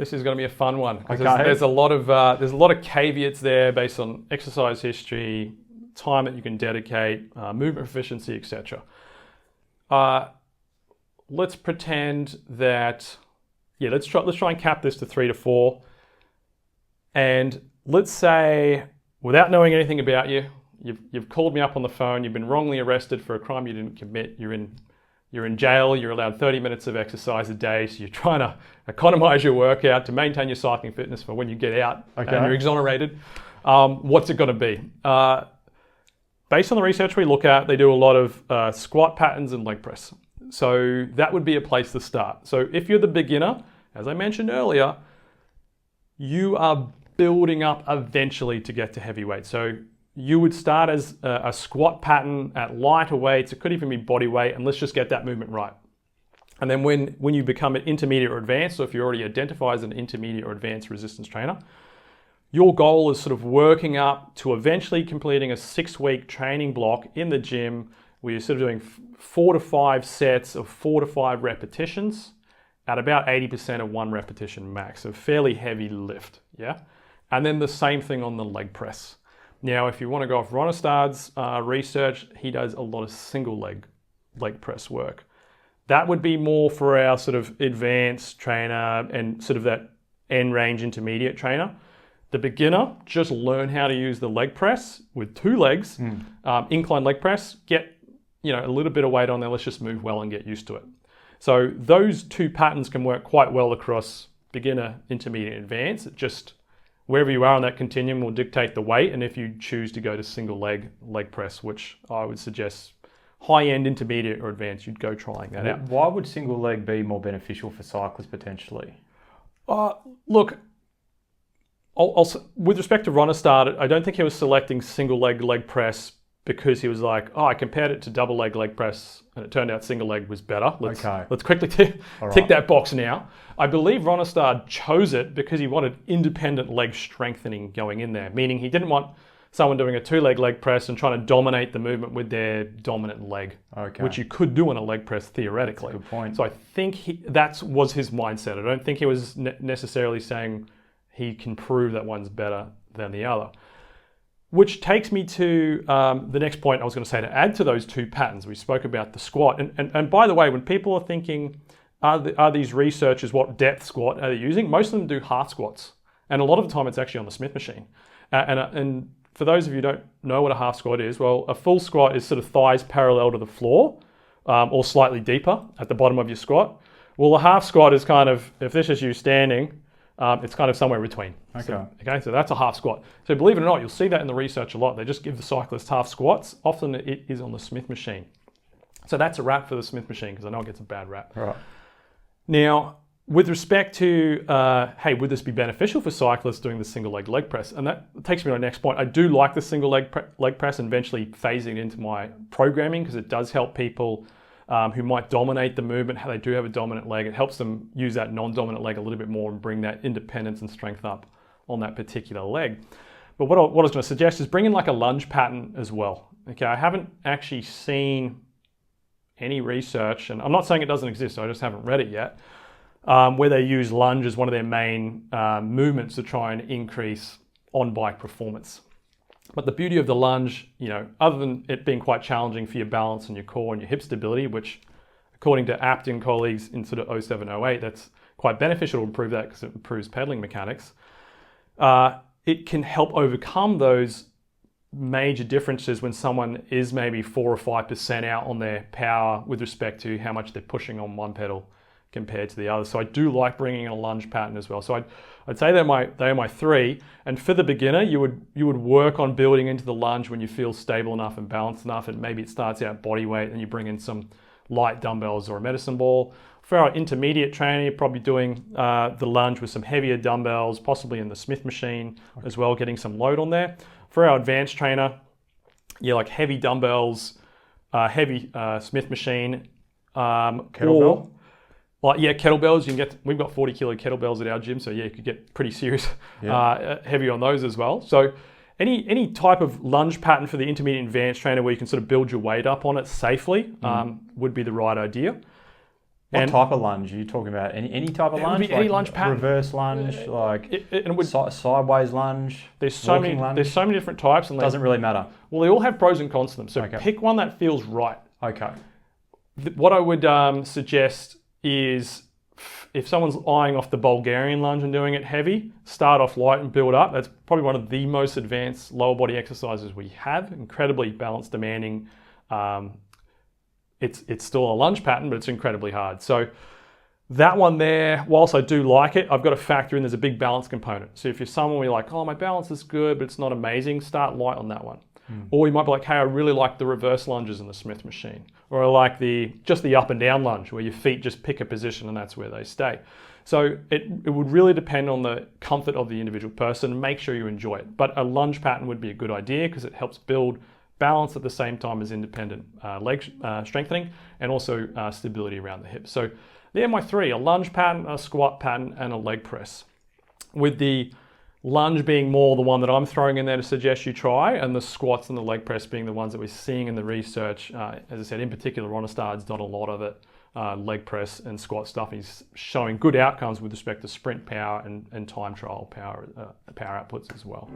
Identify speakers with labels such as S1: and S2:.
S1: This is going to be a fun one because
S2: Okay.
S1: there's a lot of caveats there based on exercise history, time that you can dedicate, movement efficiency, etc. Let's pretend that let's try and cap this to 3 to 4, and let's say without knowing anything about you, you've called me up on the phone, you've been wrongly arrested for a crime you didn't commit, you're in jail, you're allowed 30 minutes of exercise a day, so you're trying to economize your workout to maintain your cycling fitness for when you get out and you're exonerated. What's it going to be? Based on the research we look at, they do a lot of squat patterns and leg press. So that would be a place to start. So if you're the beginner, as I mentioned earlier, you are building up eventually to get to heavyweight. So you would start as a squat pattern at lighter weights. It could even be body weight, and let's just get that movement right. And then when you become an intermediate or advanced, so if you already identify as an intermediate or advanced resistance trainer, your goal is sort of working up to eventually completing a 6-week training block in the gym where you're sort of doing 4 to 5 sets of 4 to 5 repetitions at about 80% of 1 repetition max, so fairly heavy lift, yeah? And then the same thing on the leg press. Now, if you want to go off Ronestad's research, he does a lot of single leg press work. That would be more for our sort of advanced trainer and sort of that end range intermediate trainer. The beginner, just learn how to use the leg press with 2 legs, incline leg press, get a little bit of weight on there, let's just move well and get used to it. So those 2 patterns can work quite well across beginner, intermediate, advanced. It just wherever you are on that continuum will dictate the weight, and if you choose to go to single leg press, which I would suggest high-end, intermediate, or advanced, you'd go trying that out.
S2: Why would single leg be more beneficial for cyclists potentially?
S1: Look, with respect to Ronestad, I don't think he was selecting single leg press because he was like, I compared it to double leg press and it turned out single leg was better. Let's quickly tick that box now. I believe Ronestad chose it because he wanted independent leg strengthening going in there, meaning he didn't want someone doing a 2-leg press and trying to dominate the movement with their dominant leg, which you could do on a leg press theoretically.
S2: That's a good point.
S1: So I think that was his mindset. I don't think he was necessarily saying he can prove that one's better than the other. Which takes me to the next point I was going to say to add to those 2 patterns. We spoke about the squat. And by the way, when people are thinking, are these researchers, what depth squat are they using? Most of them do half squats. And a lot of the time it's actually on the Smith machine. And for those of you who don't know what a half squat is, well, a full squat is sort of thighs parallel to the floor or slightly deeper at the bottom of your squat. Well, a half squat is kind of, if this is you standing, it's kind of somewhere between.
S2: Okay.
S1: So that's a half squat. So believe it or not, you'll see that in the research a lot. They just give the cyclist half squats. Often it is on the Smith machine. So that's a wrap for the Smith machine because I know it gets a bad rap.
S2: Right.
S1: Now, with respect to, would this be beneficial for cyclists doing the single leg press? And that takes me to my next point. I do like the single leg press and eventually phasing it into my programming because it does help people who might dominate the movement, how they do have a dominant leg. It helps them use that non-dominant leg a little bit more and bring that independence and strength up on that particular leg. But what I was going to suggest is bring in like a lunge pattern as well. Okay, I haven't actually seen any research, and I'm not saying it doesn't exist, I just haven't read it yet, where they use lunge as one of their main movements to try and increase on-bike performance. But the beauty of the lunge, other than it being quite challenging for your balance and your core and your hip stability, which according to Apt and colleagues in sort of 07, 08, that's quite beneficial to improve that because it improves pedaling mechanics. It can help overcome those major differences when someone is maybe 4 or 5% out on their power with respect to how much they're pushing on one pedal compared to the other. So I do like bringing in a lunge pattern as well. So I'd say they are my 3. And for the beginner, you would work on building into the lunge when you feel stable enough and balanced enough, and maybe it starts out body weight and you bring in some light dumbbells or a medicine ball. For our intermediate trainer, you're probably doing the lunge with some heavier dumbbells, possibly in the Smith machine as well, getting some load on there. For our advanced trainer, like heavy dumbbells, heavy Smith machine,
S2: kettlebell.
S1: Kettlebells. We've got 40 kilo kettlebells at our gym, so you could get pretty serious, heavy on those as well. So any type of lunge pattern for the intermediate advanced trainer where you can sort of build your weight up on it safely would be the right idea.
S2: What
S1: And
S2: type of lunge are you talking about? Any type of
S1: it would
S2: lunge?
S1: be any lunge pattern.
S2: Reverse lunge,
S1: it would,
S2: sideways lunge.
S1: there's so many
S2: walking lunge?
S1: there's so many different types, and
S2: Doesn't really matter.
S1: well, they all have pros and cons to them. So
S2: Okay.
S1: pick one that feels right.
S2: Okay.
S1: What I would suggest is if someone's eyeing off the Bulgarian lunge and doing it heavy, start off light and build up. That's probably one of the most advanced lower body exercises we have. Incredibly balance demanding. It's still a lunge pattern, but it's incredibly hard. So that one there, whilst I do like it, I've got to factor in there's a big balance component. So if you're someone where you're like, oh, my balance is good, but it's not amazing, start light on that one. Or you might be like, hey, I really like the reverse lunges in the Smith machine. Or I like just the up and down lunge where your feet just pick a position and that's where they stay. So it would really depend on the comfort of the individual person. Make sure you enjoy it. But a lunge pattern would be a good idea because it helps build balance at the same time as independent leg strengthening and also stability around the hips. So they're my three: a lunge pattern, a squat pattern, and a leg press. With the lunge being more the one that I'm throwing in there to suggest you try, and the squats and the leg press being the ones that we're seeing in the research. As I said, in particular, Ronestad's done a lot of it, leg press and squat stuff. He's showing good outcomes with respect to sprint power and time trial power outputs as well.